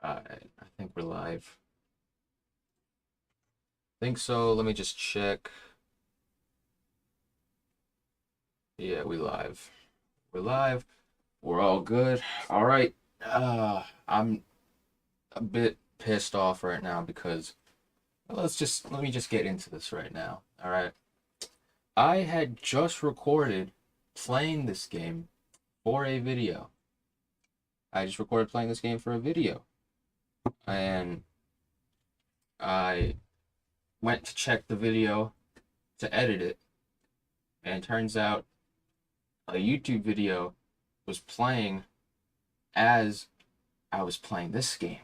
I think we're live. I think so. Let me just check. Yeah, we live. We're live. We're all good. All right. I'm a bit pissed off right now because let me just get into this right now. All right. I had just recorded playing this game for a video. I just recorded playing this game for a video. And I went to check the video to edit it, and it turns out a YouTube video was playing as I was playing this game.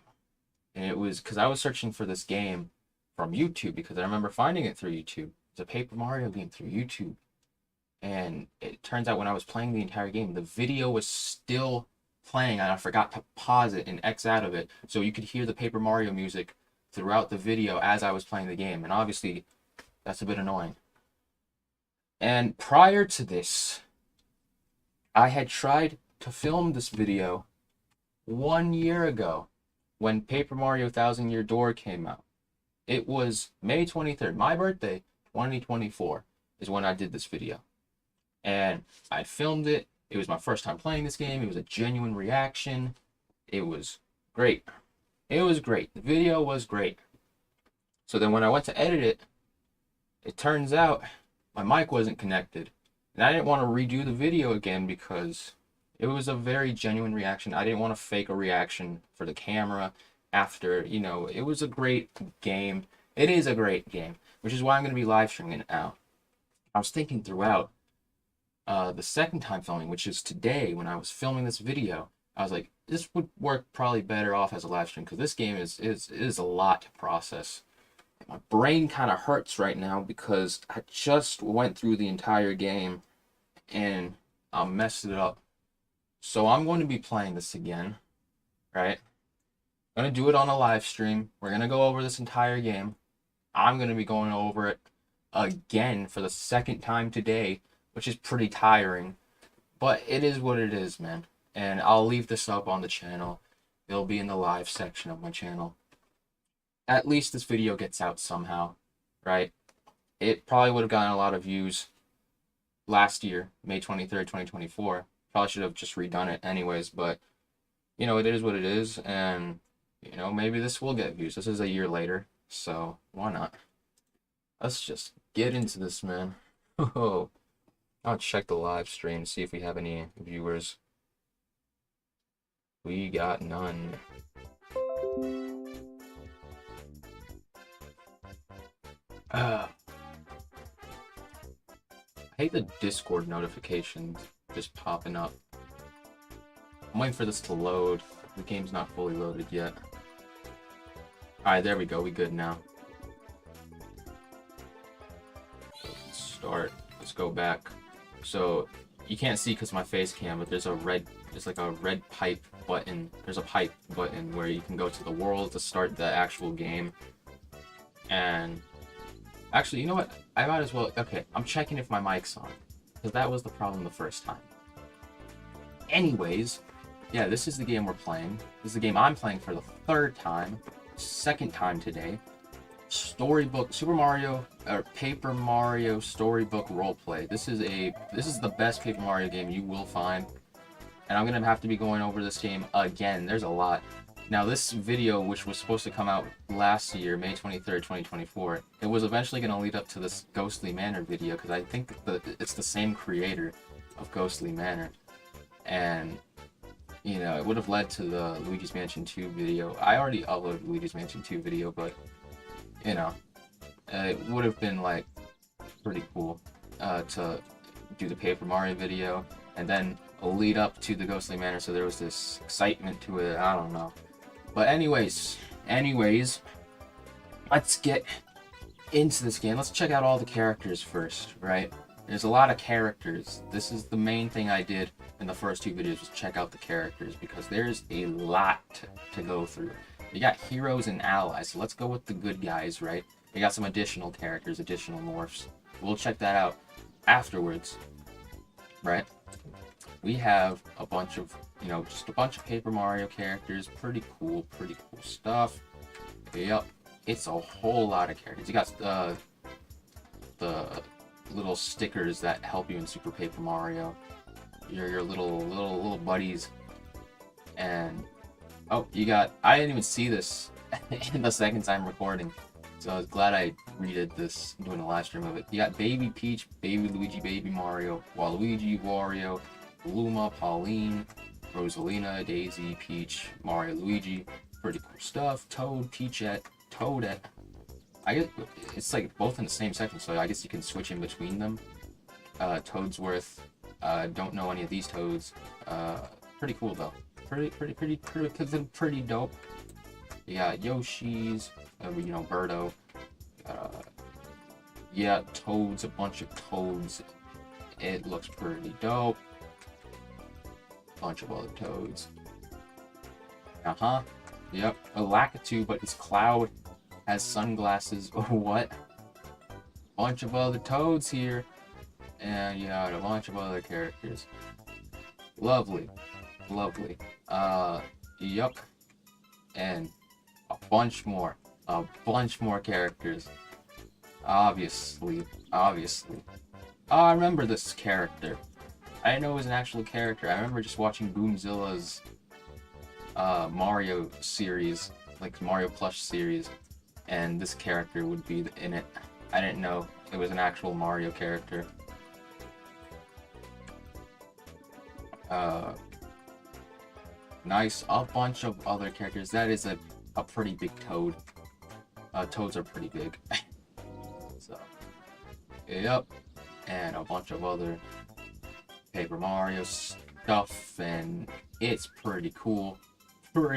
And it was because I was searching for this game from YouTube because I remember finding it through YouTube. It's a Paper Mario game through YouTube. And it turns out when I was playing the entire game, the video was still playing and I forgot to pause it and X out of it. So you could hear the Paper Mario music throughout the video as I was playing the game. And obviously, that's a bit annoying. And prior to this, I had tried to film this video 1 year ago when Paper Mario 1000-Year Door came out. It was May 23rd, my birthday, 2024, is when I did this video. And I filmed it. It was my first time playing this game. It was a genuine reaction. It was great. It was great. The video was great. So then when I went to edit it, it turns out my mic wasn't connected. And I didn't want to redo the video again because it was a very genuine reaction. I didn't want to fake a reaction for the camera after, it was a great game. It is a great game, which is why I'm going to be live streaming it now. I was thinking throughout the second time filming, which is today when I was filming this video, I was like, this would work probably better off as a live stream because this game is a lot to process. My brain kind of hurts right now because I just went through the entire game and I messed it up. So I'm going to be playing this again, right? I'm going to do it on a live stream. We're going to go over this entire game. I'm going to be going over it again for the second time today, which is pretty tiring. But it is what it is, man. And I'll leave this up on the channel. It'll be in the live section of my channel. At least this video gets out somehow, right? It probably would have gotten a lot of views last year, May 23rd, 2024. Probably should have just redone it anyways, but, it is what it is, and, maybe this will get views. This is a year later, so why not? Let's just get into this, man. Oh, I'll check the live stream, see if we have any viewers. We got none. I hate the Discord notifications just popping up. I'm waiting for this to load. The game's not fully loaded yet. Alright, there we go. We good now. Let's start. Let's go back. So, you can't see because my face cam, but there's like a red pipe button. There's a pipe button where you can go to the world to start the actual game. And actually, you know what? I might as well... Okay, I'm checking if my mic's on. Because that was the problem the first time. Anyways, yeah, this is the game we're playing. This is the game I'm playing for the third time. Second time today. Storybook... Paper Mario Storybook Roleplay. This is the best Paper Mario game you will find. And I'm going to have to be going over this game again. There's a lot. Now, this video, which was supposed to come out last year, May 23rd, 2024, it was eventually going to lead up to this Ghostly Manor video, because I think it's the same creator of Ghostly Manor. And, it would have led to the Luigi's Mansion 2 video. I already uploaded Luigi's Mansion 2 video, but, it would have been, pretty cool to do the Paper Mario video, and then a lead up to the Ghostly Manor, so there was this excitement to it. I don't know. But anyways, let's get into this game. Let's check out all the characters first, right? There's a lot of characters. This is the main thing I did in the first two videos, was check out the characters, because there's a lot to go through. You got heroes and allies, so let's go with the good guys, right? You got some additional characters, additional morphs. We'll check that out afterwards, right? We have a bunch of you know, just a bunch of Paper Mario characters. Pretty cool stuff. Yep, it's a whole lot of characters. You got the little stickers that help you in Super Paper Mario. Your little buddies. And oh, you got, I didn't even see this in the second time recording, so I was glad I redid this doing a live stream of it. You got Baby Peach, Baby Luigi, Baby Mario, Waluigi, Wario, Luma, Pauline, Rosalina, Daisy, Peach, Mario, Luigi. Pretty cool stuff. Toad, Peachette, Toadette. I guess it's like both in the same section, so I guess you can switch in between them. Toadsworth. Don't know any of these toads. Pretty cool though. Pretty dope. You got Yoshi's, you know, Birdo. Yeah, toads, a bunch of toads. It looks pretty dope. Bunch of other toads. Yep, a Lakitu, but it's Cloud, has sunglasses. What? Bunch of other toads here. And you got a bunch of other characters. Lovely. Yup. And a bunch more characters. Obviously. Oh, I remember this character. I didn't know it was an actual character. I remember just watching Boomzilla's Mario series, like Mario plush series, and this character would be in it. I didn't know it was an actual Mario character. Nice, a bunch of other characters. That is a pretty big toad. Toads are pretty big. So, yep, and a bunch of other Paper Mario stuff, and it's pretty cool. I've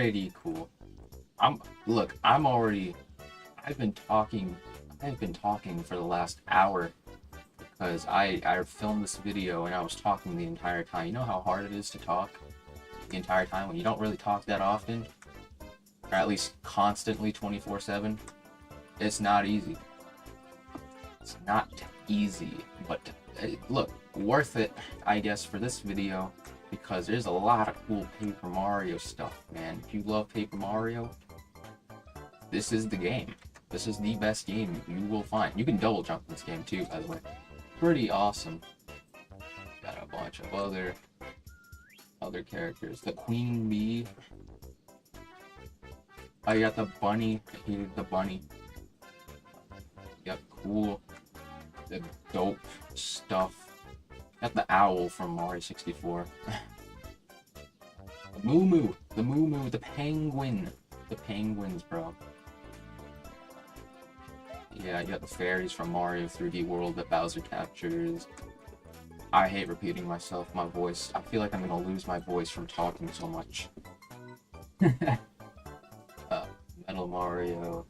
been talking for the last hour because I filmed this video and I was talking the entire time. You know how hard it is to talk the entire time when you don't really talk that often, or at least constantly 24/7. It's not easy. It's not easy, but look, worth it, I guess, for this video, because there's a lot of cool Paper Mario stuff, man. If you love Paper Mario, this is the game. This is the best game you will find. You can double jump in this game too, by the way. Pretty awesome. Got a bunch of other characters. The Queen Bee. Oh, you got the bunny. I hated the bunny. Yep, cool. The dope stuff. Got the owl from Mario 64. The Moo Moo, the penguin. The penguins, bro. Yeah, you got the fairies from Mario 3D World that Bowser captures. I hate repeating myself, my voice. I feel like I'm gonna lose my voice from talking so much. Metal Mario.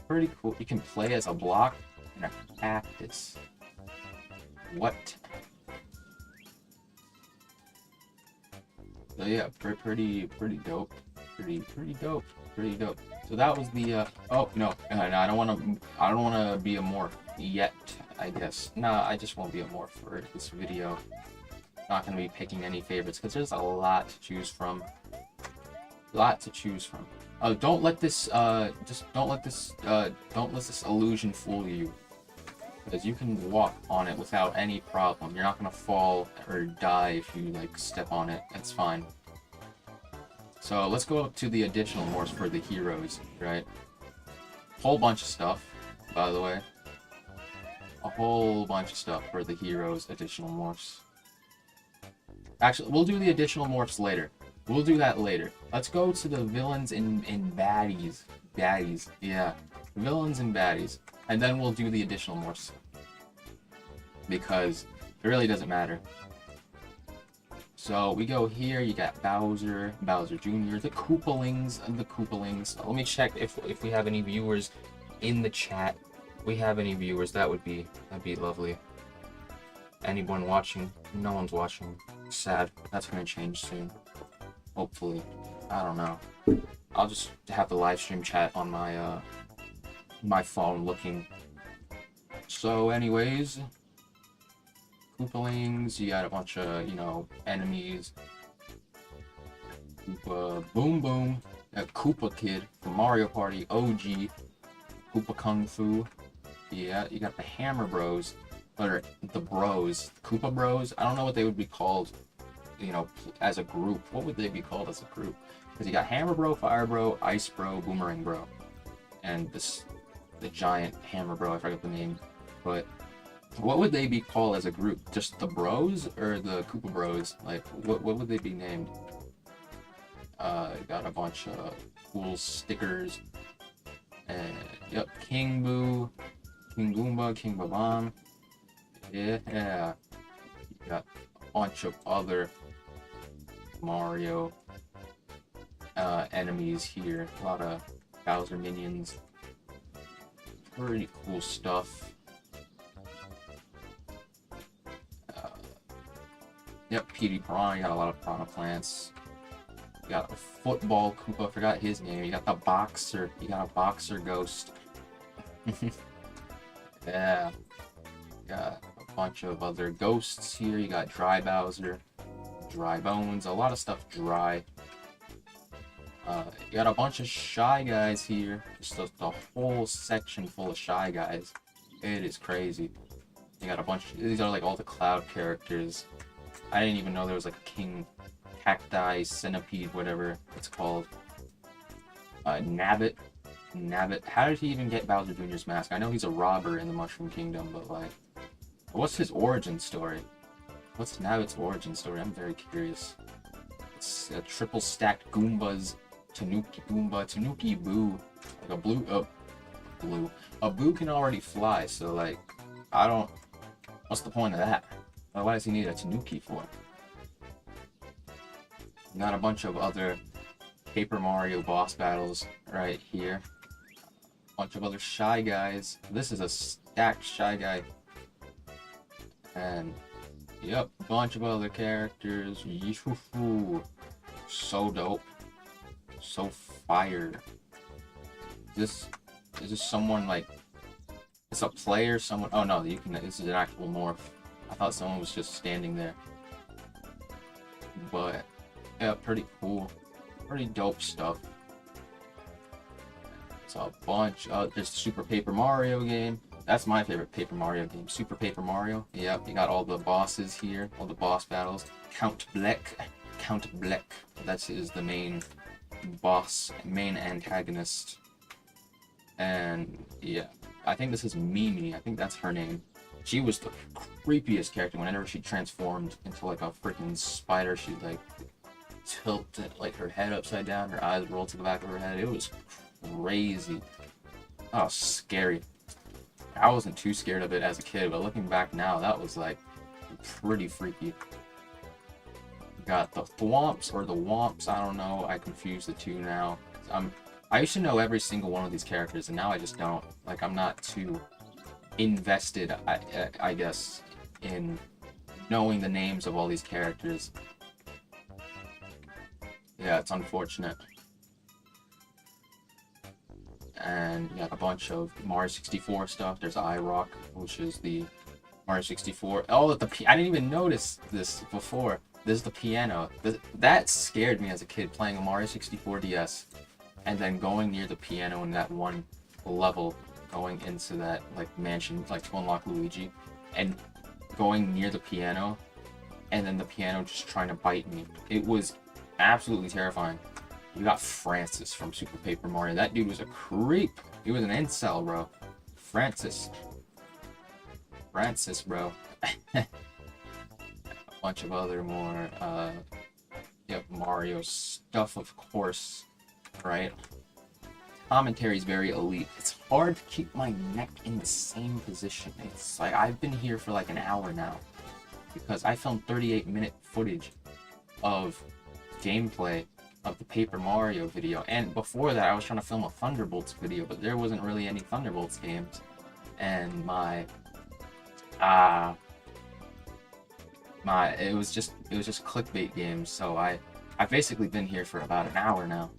Pretty cool. You can play as a block and a cactus. What? So yeah, pretty dope. Pretty dope. So that was the oh no, I don't wanna be a morph yet, I guess. Nah, I just won't be a morph for this video. Not gonna be picking any favorites because there's a lot to choose from. Oh, don't let this illusion fool you, because you can walk on it without any problem. You're not gonna fall or die if you like step on it. That's fine. So let's go up to the additional morphs for the heroes, right? Whole bunch of stuff, by the way. A whole bunch of stuff for the heroes additional morphs. Actually, we'll do the additional morphs later. We'll do that later. Let's go to the villains and baddies. Baddies, yeah. Villains and baddies. And then we'll do the additional morphs. Because it really doesn't matter. So we go here, you got Bowser, Bowser Jr., the Koopalings. Let me check if we have any viewers in the chat. If we have any viewers, that'd be lovely. Anyone watching? No one's watching. Sad. That's gonna change soon. Hopefully. I don't know. I'll just have the live stream chat on my my phone looking. So anyways, Koopalings, you got a bunch of, you know, enemies. Koopa Boom Boom, a Koopa Kid from Mario Party, OG, Koopa Kung Fu. Yeah, you got the Hammer Bros, or the Bros, Koopa Bros. I don't know what they would be called, you know, as a group. What would they be called as a group? Because you got Hammer Bro, Fire Bro, Ice Bro, Boomerang Bro, and the giant Hammer Bro. I forgot the name, but what would they be called as a group? Just the Bros or the Koopa Bros? Like, what would they be named? Got a bunch of cool stickers. And yep, King Boo, King Goomba, King Babam. Yeah, you got a bunch of other Mario enemies here. A lot of Bowser minions. Pretty cool stuff. Yep, PD Piranha. You got a lot of Piranha plants. You got a football Koopa. I forgot his name. You got the boxer. You got a boxer ghost. Yeah. Got a bunch of other ghosts here. You got Dry Bowser, Dry Bones, a lot of stuff dry. You got a bunch of Shy Guys here. Just a whole section full of Shy Guys. It is crazy. You got a bunch. These are like all the Cloud characters. I didn't even know there was like a King Cacti, Centipede, whatever it's called. Nabbit. How did he even get Bowser Jr.'s mask? I know he's a robber in the Mushroom Kingdom, but like, what's his origin story? What's Nabbit's origin story? I'm very curious. It's a triple stacked Goombas, Tanuki Goomba, Tanuki Boo, like a Boo can already fly, so like, I don't. What's the point of that? Why does he need a Tanuki for? Got a bunch of other Paper Mario boss battles right here. A bunch of other Shy Guys. This is a stacked Shy Guy. And, yep, a bunch of other characters. Yee-hoo-hoo. So dope. So fire. Is this someone like... It's a player, someone... Oh no, you can. This is an actual morph. I thought someone was just standing there. But... yeah, pretty cool. Pretty dope stuff. It's a bunch of... There's the Super Paper Mario game. That's my favorite Paper Mario game. Super Paper Mario. Yep, you got all the bosses here. All the boss battles. Count Bleck. That is the main boss, main antagonist. And, yeah. I think this is Mimi. I think that's her name. She was the creepiest character. Whenever she transformed into like a freaking spider, she like... tilted like her head upside down, her eyes rolled to the back of her head. It was crazy. Oh, scary. I wasn't too scared of it as a kid, but looking back now, that was like pretty freaky. Got the Thwomps or the Womps, I don't know. I confuse the two now. I used to know every single one of these characters, and now I just don't. Like, I'm not too invested, I guess, in knowing the names of all these characters. Yeah, it's unfortunate. And you got a bunch of Mario 64 stuff. There's iRock, which is the Mario 64. Oh, I didn't even notice this before. This is the piano. That scared me as a kid, playing a Mario 64 DS, and then going near the piano in that one level, going into that like mansion, like to unlock Luigi, and going near the piano, and then the piano just trying to bite me. It was absolutely terrifying. You got Francis from Super Paper Mario. That dude was a creep. He was an incel, bro. Francis, bro. A bunch of other more, yep, Mario stuff, of course, right? Commentary's very elite. It's hard to keep my neck in the same position. It's like, I've been here for like an hour now, because I filmed 38-minute footage of gameplay of the Paper Mario video, and before that I was trying to film a Thunderbolts video, but there wasn't really any Thunderbolts games, and it was just clickbait games. So I've basically been here for about an hour now.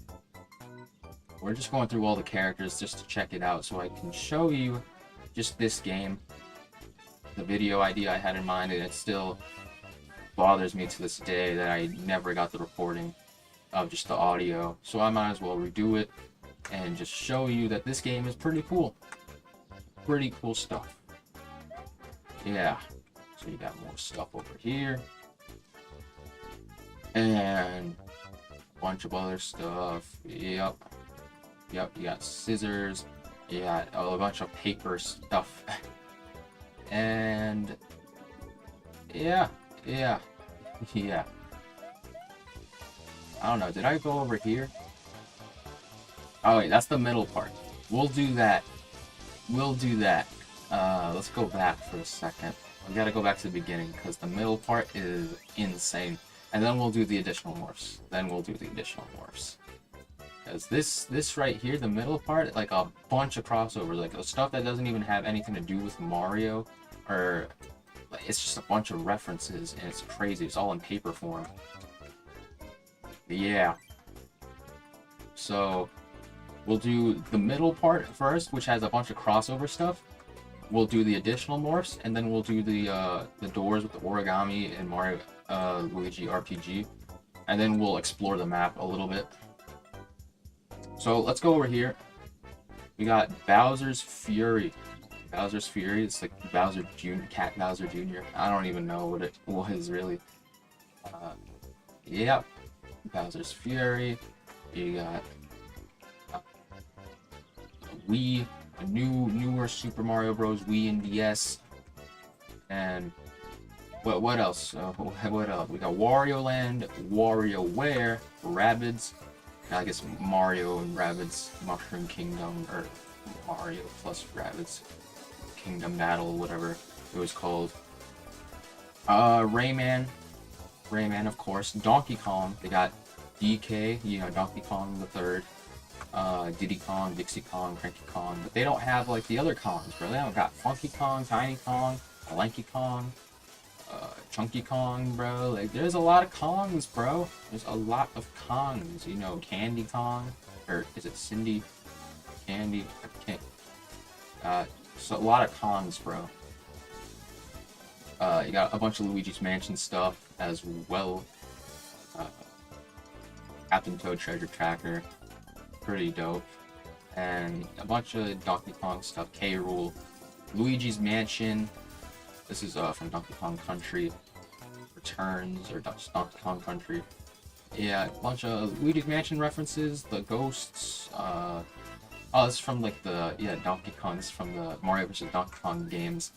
We're just going through all the characters just to check it out, so I can show you just this game, the video idea I had in mind, and it still bothers me to this day that I never got the recording. of just the audio, so I might as well redo it and just show you that this game is pretty cool. Pretty cool stuff. Yeah. So you got more stuff over here. And a bunch of other stuff. Yep. Yep, you got scissors. You got a bunch of paper stuff. And yeah. Yeah. I don't know, did I go over here? Oh wait, that's the middle part. We'll do that. Let's go back for a second. We gotta go back to the beginning, because the middle part is insane. And then we'll do the additional morphs. Because this right here, the middle part, like a bunch of crossovers, like stuff that doesn't even have anything to do with Mario, or like, it's just a bunch of references, and it's crazy. It's all in paper form. Yeah. So we'll do the middle part first, which has a bunch of crossover stuff. We'll do the additional morphs, and then we'll do the doors with the origami and Mario Luigi RPG, and then we'll explore the map a little bit. So let's go over here. We got Bowser's Fury. Bowser's Fury. It's like Bowser Jr. Cat Bowser Jr. I don't even know what it was really. Yep. Bowser's Fury. You got Wii, a newer Super Mario Bros. Wii and DS, and what else? What else? We got Wario Land, WarioWare, Rabbids. I guess Mario and Rabbids Mushroom Kingdom, or Mario plus Rabbids Kingdom Battle, whatever it was called. Rayman, of course. Donkey Kong. They got DK, you know, Donkey Kong the Third. Diddy Kong, Dixie Kong, Cranky Kong, but they don't have like the other Kongs, bro. They don't got Funky Kong, Tiny Kong, Lanky Kong, Chunky Kong, bro. Like, there's a lot of Kongs, bro. There's a lot of Kongs. You know, Candy Kong, or is it Cindy? Candy? I can't. So a lot of Kongs, bro. You got a bunch of Luigi's Mansion stuff as well. Captain Toad Treasure Tracker. Pretty dope. And a bunch of Donkey Kong stuff. K. Rool, Luigi's Mansion. This is from Donkey Kong Country. Returns, or Donkey Kong Country. Yeah, a bunch of Luigi's Mansion references. The ghosts. Oh, this is from like the Donkey Kong. This is from the Mario vs. Donkey Kong games.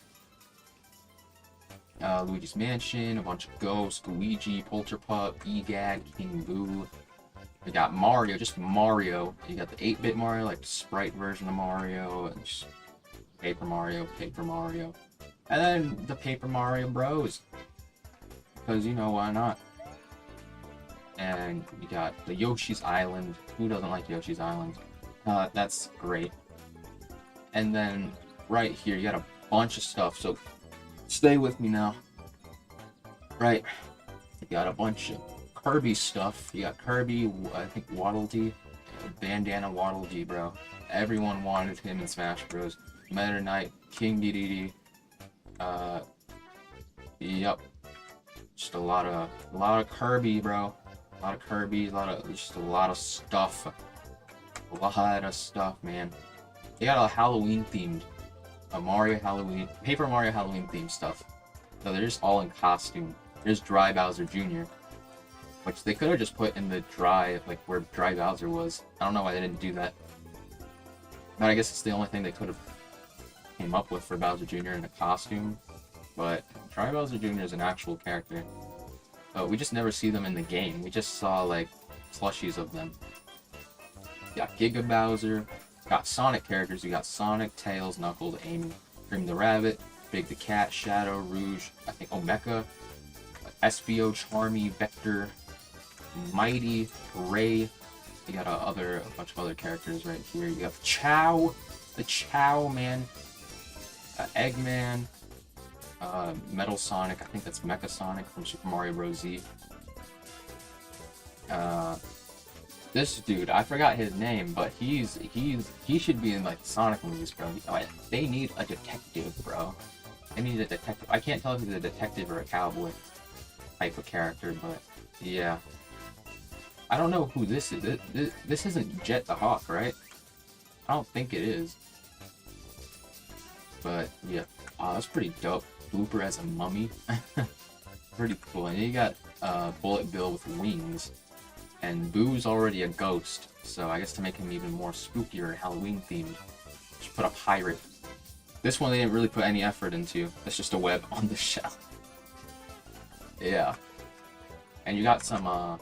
Luigi's Mansion. A bunch of ghosts. Luigi, Polterpup, Egad, King Boo. We got Mario, just Mario. You got the 8-bit Mario, like the sprite version of Mario, and just Paper Mario. And then the Paper Mario Bros. Because, you know, why not? And you got the Yoshi's Island. Who doesn't like Yoshi's Island? That's great. And then right here, you got a bunch of stuff, so stay with me now. Right. You got a bunch of Kirby stuff. You got Kirby, I think Waddle Dee, Bandana Waddle Dee, bro. Everyone wanted him in Smash Bros. Meta Knight, King Dedede. Yep. Just a lot of Kirby, bro. A lot of Kirby, just a lot of stuff. A lot of stuff, man. They got a Halloween themed, Paper Mario Halloween themed stuff. So they're just all in costume. There's Dry Bowser Jr., which they could have just put in the dry, like where Dry Bowser was. I don't know why they didn't do that. But I guess it's the only thing they could have came up with for Bowser Jr. in a costume. But Dry Bowser Jr. is an actual character. But we just never see them in the game. We just saw like plushies of them. You got Giga Bowser. Got Sonic characters. You got Sonic, Tails, Knuckles, Amy, Grim the Rabbit, Big the Cat, Shadow, Rouge, I think Omeka, SBO, Charmy, Vector, Mighty, Ray. You got a bunch of other characters right here. You got the Chow Man, Eggman, Metal Sonic. I think that's Mecha Sonic from Super Mario Bros. Z. This dude, I forgot his name, but he should be in like Sonic movies, bro. They need a detective, bro. They need a detective. I can't tell if he's a detective or a cowboy type of character, but yeah. I don't know who this is. This isn't Jet the Hawk, right? I don't think it is. But yeah, that's pretty dope. Blooper as a mummy. Pretty cool. And you got Bullet Bill with wings. And Boo's already a ghost, so I guess to make him even more spookier Halloween themed, just put a pirate. This one they didn't really put any effort into. It's just a web on the shell. Yeah. And you got some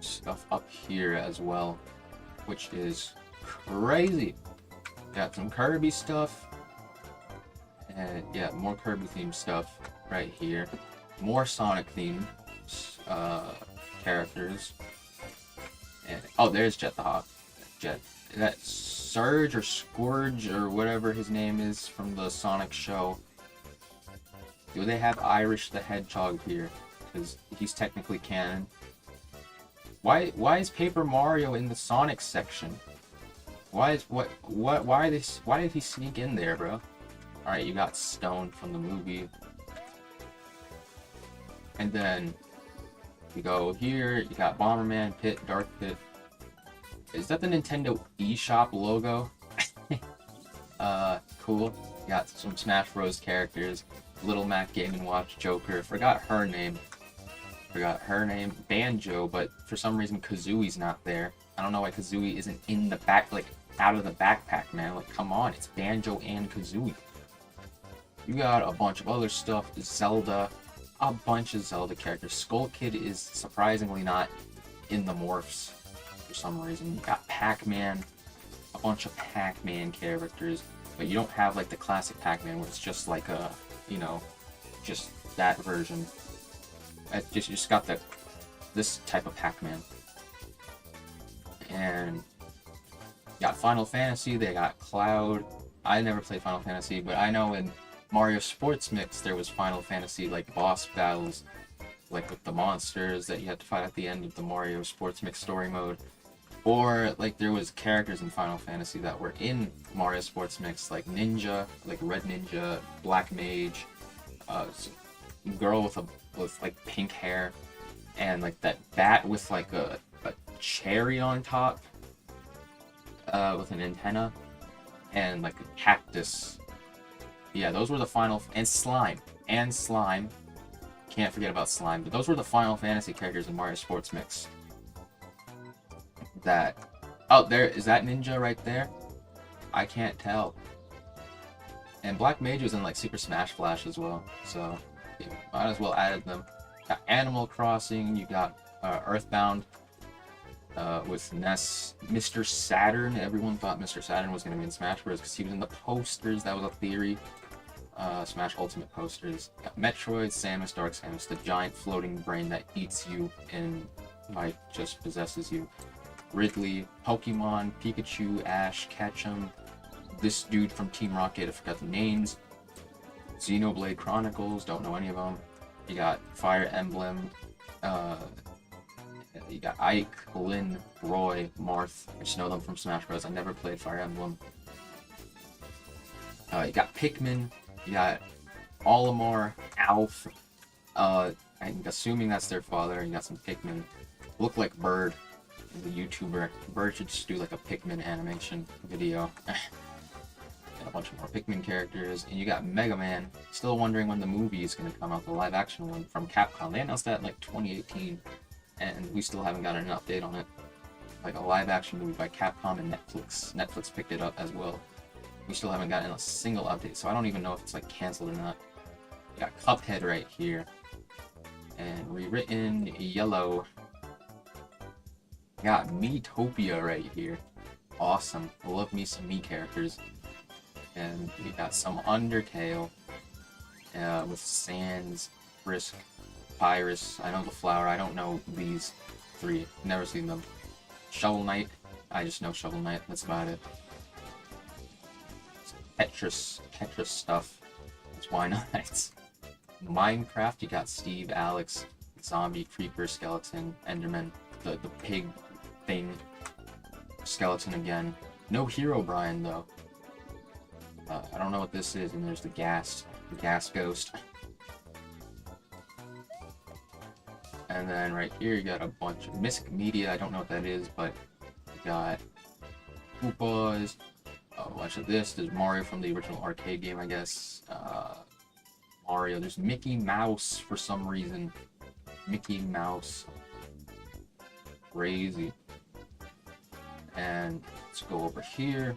stuff up here as well, which is crazy. Got some Kirby stuff. And yeah, more Kirby themed stuff right here. More Sonic themed characters. And oh, there's Jet the Hawk. Jet. Is that Surge or Scourge or whatever his name is from the Sonic show? Do they have Irish the Hedgehog here? Because he's technically canon. Why is Paper Mario in the Sonic section? Why did he sneak in there, bro? Alright, you got Stone from the movie. And then you go here, you got Bomberman, Pit, Dark Pit. Is that the Nintendo eShop logo? Cool. You got some Smash Bros. Characters. Little Mac, Game & Watch, Joker. Forgot her name. Banjo, but for some reason Kazooie's not there. I don't know why Kazooie isn't in the back, like, out of the backpack, man. Like, come on, it's Banjo and Kazooie. You got a bunch of other stuff. Zelda. A bunch of Zelda characters. Skull Kid is surprisingly not in the morphs for some reason. You got Pac-Man. A bunch of Pac-Man characters. But you don't have, like, the classic Pac-Man where it's just like a, you know, just that version. You just got this type of Pac-Man. And you got Final Fantasy, they got Cloud. I never played Final Fantasy, but I know in Mario Sports Mix there was Final Fantasy like boss battles, like with the monsters that you had to fight at the end of the Mario Sports Mix story mode. Or like there was characters in Final Fantasy that were in Mario Sports Mix, like Ninja, like Red Ninja, Black Mage, girl with like pink hair, and like that bat with like a cherry on top, with an antenna, and like a cactus. Yeah, those were the final, and Slime. Can't forget about Slime, but those were the Final Fantasy characters in Mario Sports Mix. Oh, there, is that Ninja right there? I can't tell. And Black Mage was in like Super Smash Flash as well, so you might as well added them. Got Animal Crossing, you got Earthbound with Ness, Mr. Saturn. Everyone thought Mr. Saturn was going to be in Smash Bros. Because he was in the posters, that was a theory. Smash Ultimate posters. Got Metroid, Samus, Dark Samus, the giant floating brain that eats you and like just possesses you. Ridley, Pokemon, Pikachu, Ash, Ketchum, this dude from Team Rocket, I forgot the names. Xenoblade Chronicles, don't know any of them. You got Fire Emblem, you got Ike, Lynn, Roy, Marth. I just know them from Smash Bros. I never played Fire Emblem. You got Pikmin, you got Olimar, Alf, I'm assuming that's their father. You got some Pikmin. Look like Bird, the YouTuber. Bird should just do like a Pikmin animation video. A bunch of more Pikmin characters, and you got Mega Man. Still wondering when the movie is going to come out, the live action one from Capcom. They announced that in like 2018, and we still haven't gotten an update on it. Like a live action movie by Capcom and Netflix. Netflix picked it up as well. We still haven't gotten a single update, so I don't even know if it's like canceled or not. You got Cuphead right here, and rewritten yellow. You got Miitopia right here. Awesome. I love me some Mii characters. And we got some Undertale with Sans, Brisk, Pyrus. I know the flower. I don't know these three. Never seen them. Shovel Knight. I just know Shovel Knight. That's about it. Tetris stuff. It's why not? Minecraft. You got Steve, Alex, Zombie, Creeper, Skeleton, Enderman, the pig thing, Skeleton again. No Herobrine though. I don't know what this is, and there's the gas ghost. And And then right here, you got a bunch of Mystic Media. I don't know what that is, but you got Koopas, a bunch of this. There's Mario from the original arcade game, I guess. Mario. There's Mickey Mouse for some reason. Mickey Mouse. Crazy. And let's go over here.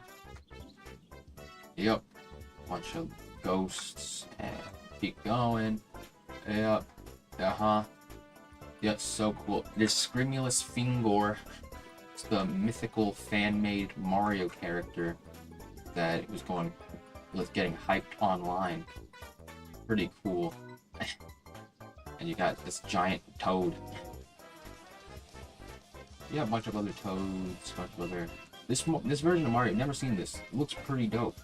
Yep. Bunch of ghosts. And keep going. Yep. Yep, so cool. There's Scrimulus Fingor. It's the mythical fan-made Mario character that was getting hyped online. Pretty cool. And you got this giant toad. Yeah, a bunch of other toads, a bunch of other... This version of Mario, I've never seen this. It looks pretty dope.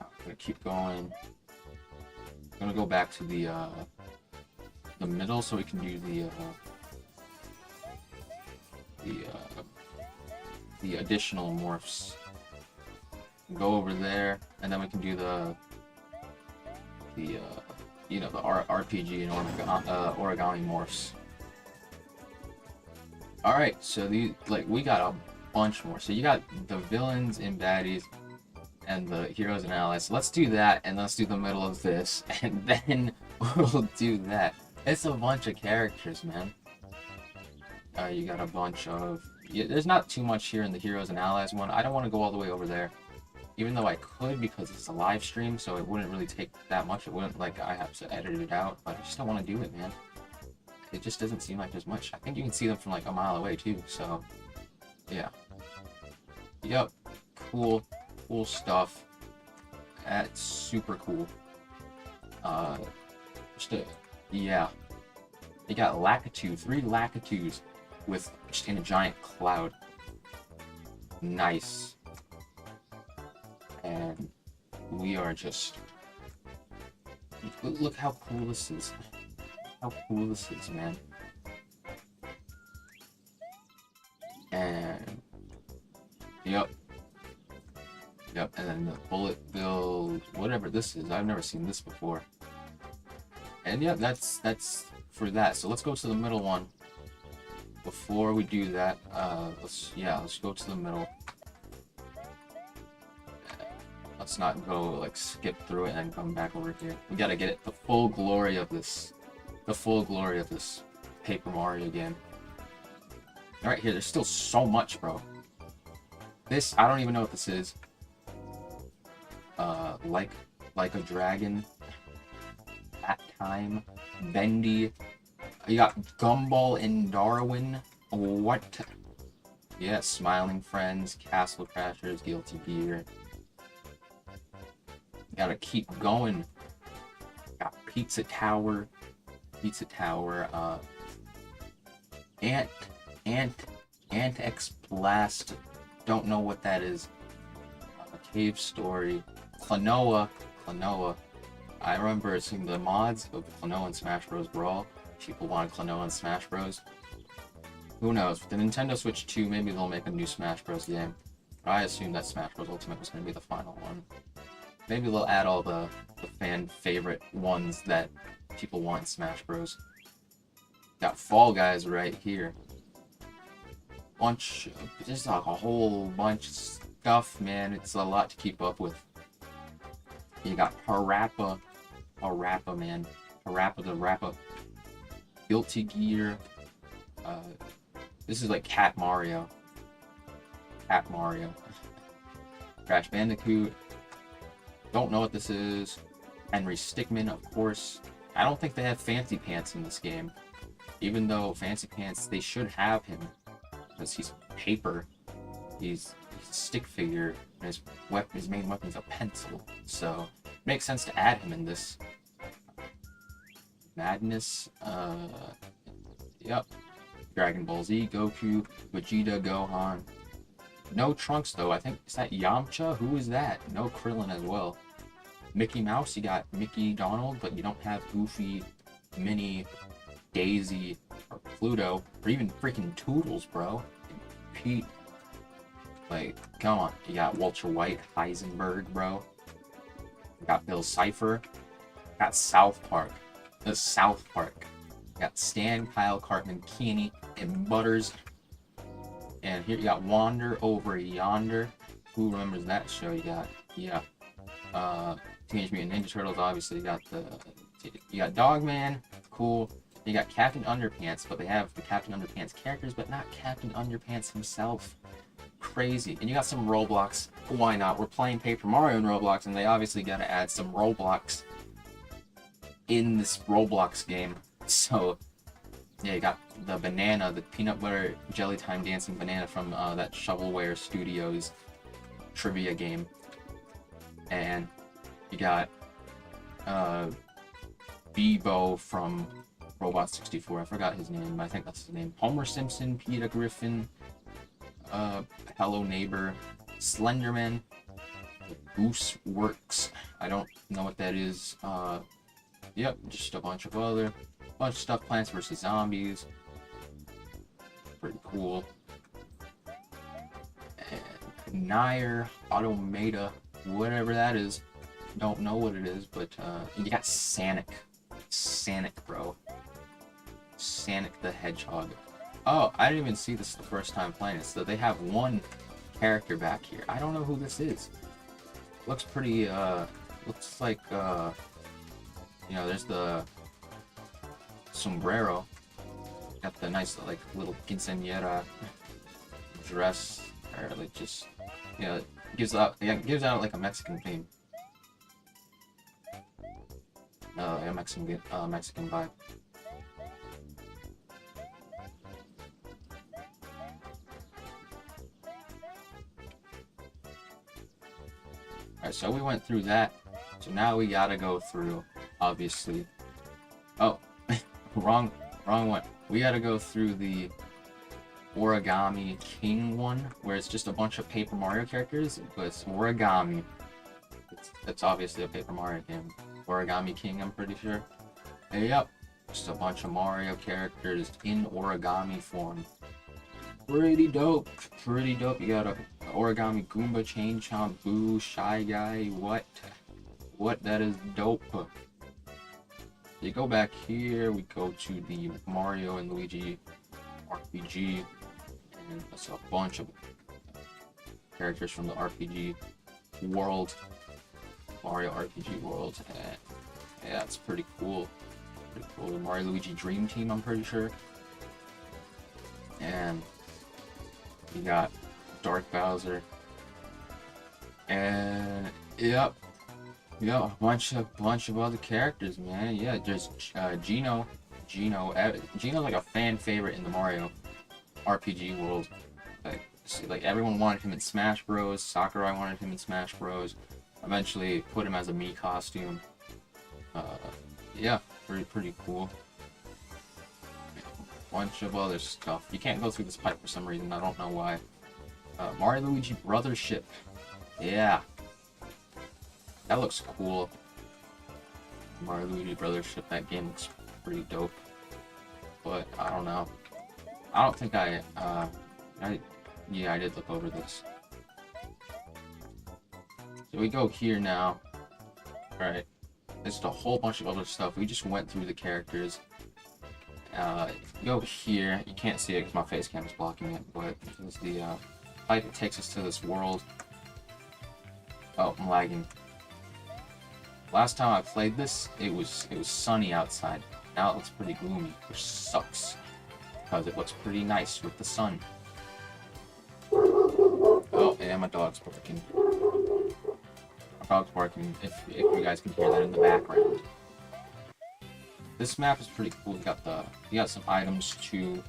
I'm gonna keep going. I'm gonna go back to the middle so we can do the additional morphs. Go over there, and then we can do the RPG and origami morphs. All right, so we got a bunch more. So you got the villains and baddies, and the heroes and allies. So let's do that, and let's do the middle of this, and then we'll do that. It's a bunch of characters, man. You got a bunch of... there's not too much here in the heroes and allies one. I don't want to go all the way over there. Even though I could, because it's a live stream, so it wouldn't really take that much. It wouldn't, like, I have to edit it out, but I just don't want to do it, man. It just doesn't seem like there's much. I think you can see them from, like, a mile away, too, so... yeah. Yep. Cool. Cool stuff. That's super cool. Yeah. You got Lakitu, 3 Lakitus just in a giant cloud. Nice. And we are just... look how cool this is. How cool this is, man. And... yep. Yep, and then the bullet build, whatever this is. I've never seen this before. And yeah, that's for that. So let's go to the middle one. Before we do that, let's go to the middle. Let's not go like skip through it and then come back over here. We gotta get the full glory of this. The full glory of this Paper Mario game. Alright, here, there's still so much, bro. This, I don't even know what this is. Like a dragon. That time. Bendy. You got Gumball and Darwin. What? Yeah, Smiling Friends, Castle Crashers, Guilty Gear. Gotta keep going. Got Pizza Tower. Ant X Blast. Don't know what that is. Cave Story. Klonoa. I remember seeing the mods of Klonoa and Smash Bros. Brawl. People wanted Klonoa and Smash Bros. Who knows? With the Nintendo Switch 2, maybe they'll make a new Smash Bros. Game. But I assumed that Smash Bros. Ultimate was going to be the final one. Maybe they'll add all the fan favorite ones that people want in Smash Bros. Got Fall Guys right here. Just like a whole bunch of stuff, man. It's a lot to keep up with. You got Parappa, man. Parappa the Rappa. Guilty Gear. This is like Cat Mario. Crash Bandicoot. Don't know what this is. Henry Stickmin, of course. I don't think they have Fancy Pants in this game. Even though Fancy Pants, they should have him. Because he's paper. He's a stick figure. And his main weapon's a pencil. So, it makes sense to add him in this. Madness. Yep. Dragon Ball Z, Goku, Vegeta, Gohan. No Trunks, though. I think, is that Yamcha? Who is that? No Krillin as well. Mickey Mouse, you got Mickey Donald, but you don't have Goofy, Minnie, Daisy, or Pluto, or even freaking Toodles, bro. Pete. Like, come on. You got Walter White, Heisenberg, bro. You got Bill Cipher. Got South Park. The South Park. Got Stan, Kyle, Cartman, Keeney, and Butters. And here you got Wander Over Yonder. Who remembers that show? You got, yeah. Teenage Mutant Ninja Turtles, obviously. You got Dogman, cool. You got Captain Underpants, but they have the Captain Underpants characters, but not Captain Underpants himself. Crazy. And you got some Roblox. Why not? We're playing Paper Mario in Roblox, and they obviously got to add some Roblox in this Roblox game. So, yeah, you got the banana, the peanut butter jelly time dancing banana from that Shovelware Studios trivia game. And you got Bebo from Robot 64. I forgot his name, but I think that's his name. Homer Simpson, Peter Griffin, Hello Neighbor, Slenderman, Goose Works. I don't know what that is. Yep, just a bunch of stuff. Plants vs. Zombies. Pretty cool. And Nair, Automata, whatever that is. Don't know what it is, but you got Sonic. Sonic, bro. Sonic the Hedgehog. Oh, I didn't even see this the first time playing it. So they have one character back here. I don't know who this is. Looks pretty, looks like, you know, there's the sombrero. Got the nice, like, little quinceañera dress. Or, like, just, you know, gives out like a Mexican theme. A Mexican vibe. Alright, so we went through that. So now we gotta go through, obviously. Oh, wrong one. We gotta go through the Origami King one, where it's just a bunch of Paper Mario characters, but it's origami. It's obviously a Paper Mario game. Origami King, I'm pretty sure. Hey, yep, just a bunch of Mario characters in origami form. Pretty dope. Pretty dope. You got a Origami Goomba, Chain Chomp, Boo, Shy Guy. What? That is dope. You go back here, we go to the Mario and Luigi RPG, and that's a bunch of characters from the RPG world, Mario RPG world, and yeah, it's pretty cool. Pretty cool. The Mario Luigi Dream Team, I'm pretty sure. And you got Dark Bowser, and yep, a bunch of other characters, man. Yeah, there's Gino. Gino's like a fan favorite in the Mario RPG world. Like everyone wanted him in Smash Bros. Sakurai wanted him in Smash Bros. Eventually put him as a Mii costume. Yeah, pretty cool. Bunch of other stuff. You can't go through this pipe for some reason. I don't know why. Mario Luigi Brothership. Yeah. That looks cool. Mario Luigi Brothership. That game looks pretty dope. But I don't know. I don't think yeah, I did look over this. So we go here now. Alright. There's a whole bunch of other stuff. We just went through the characters. Go here. You can't see it because my face cam is blocking it, but there's the pipe that takes us to this world. Oh, I'm lagging. Last time I played this, it was sunny outside. Now it looks pretty gloomy, which sucks because it looks pretty nice with the sun. Oh, and my dog's barking. My dog's barking. If you guys can hear that in the background. This map is pretty cool. You got some items too.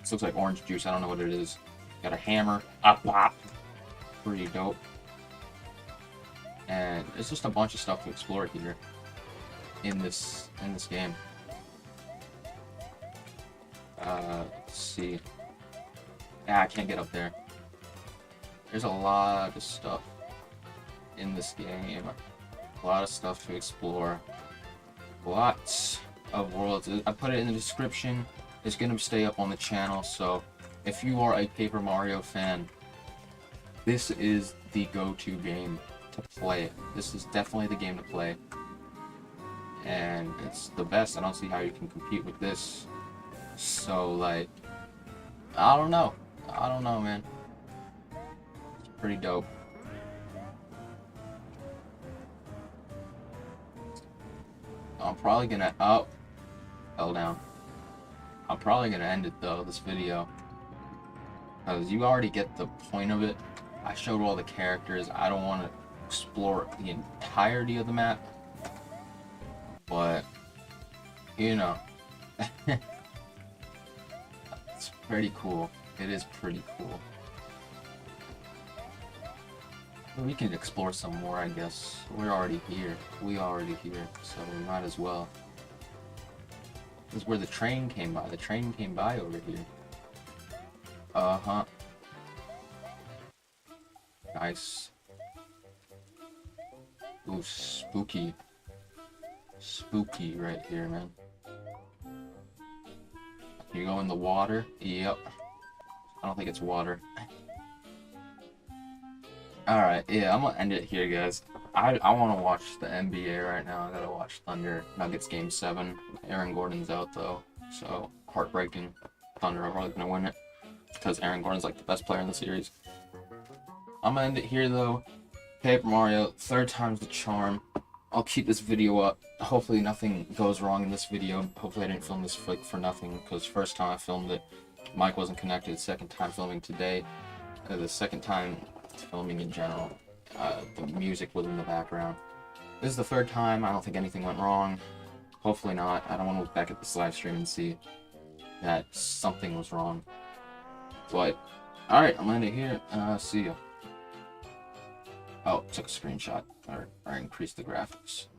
This looks like orange juice. I don't know what it is. Got a hammer. A pop. Pretty dope. And it's just a bunch of stuff to explore here in this game. Let's see. Yeah, I can't get up there. There's a lot of stuff in this game. A lot of stuff to explore. Lots of worlds. I put it in the description. It's gonna stay up on the channel, so if you are a Paper Mario fan, this is the go-to game to play. This is definitely the game to play. and it's the best. I don't see how you can compete with this. So, like, I don't know. I don't know, man. It's pretty dope. I'm probably gonna... Oh, fell down. I'm probably gonna end it, though, this video. Because you already get the point of it. I showed all the characters. I don't want to explore the entirety of the map. But, you know. It's pretty cool. It is pretty cool. We can explore some more, I guess. We're already here. So we might as well. This is where the train came by. The train came by over here. Uh-huh. Nice. Ooh, spooky. Spooky right here, man. You go in the water? Yep. I don't think it's water. Alright, yeah, I'm gonna end it here, guys. I want to watch the NBA right now. I gotta watch Thunder Nuggets Game 7. Aaron Gordon's out, though, so heartbreaking. Thunder are probably gonna win it, because Aaron Gordon's like the best player in the series. I'm gonna end it here, though. Paper Mario, third time's the charm. I'll keep this video up. Hopefully nothing goes wrong in this video. Hopefully I didn't film this for nothing, because first time I filmed it, mic wasn't connected. Second time filming today. The second time filming in general. The music was in the background. This is the third time. I don't think anything went wrong. Hopefully not. I don't want to look back at this live stream and see that something was wrong. But, alright, I'm gonna end it here. See ya. Oh, took a screenshot. Or increased the graphics.